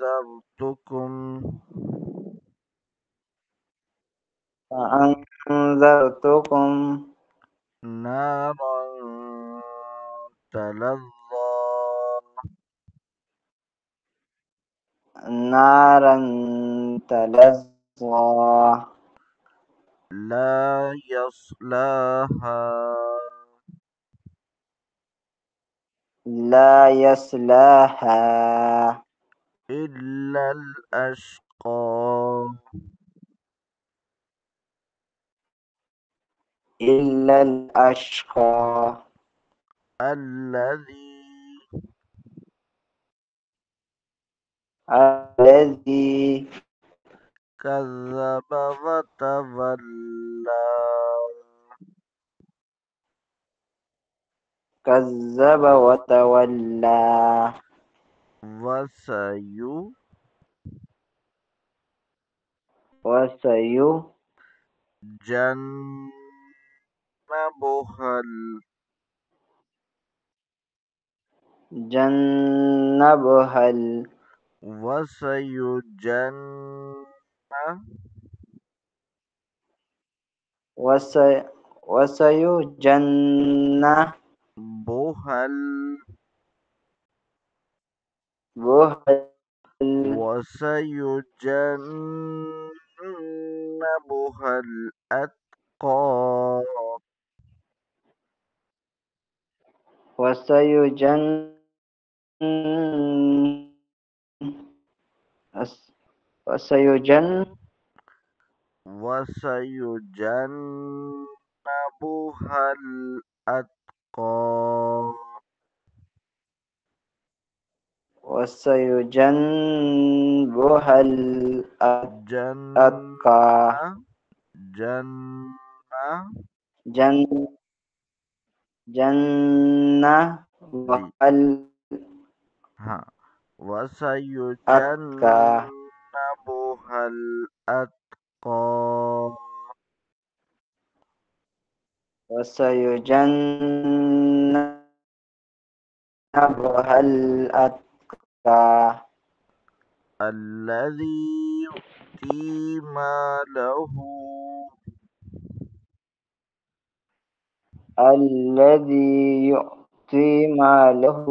فأنذرتكم فأنذرتكم نارا تلظى نارا تلظى لا يصلاها لا يصلاها إلا الأشقى إلا الأشقى الذي الذي كذب وتولى كذب وتولى وسيجنبها وسيجنبها وسيجنبها وسيجنبها الأتقى وسيجنبها وسيجنبها وسيجنبها الأتقى وسيجنبها الأتقى جنة جنة جن جنة دي ها الأتقى وسيجنبها الأتقى وسيجنبها الأتقى الذي يؤتي ماله الذي يؤتي ماله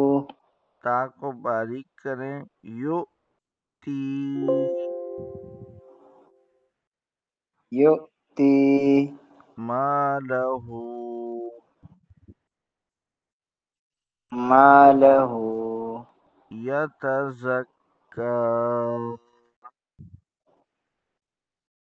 تا کو باریک کریں یؤتی يؤتي ماله ماله يتزكى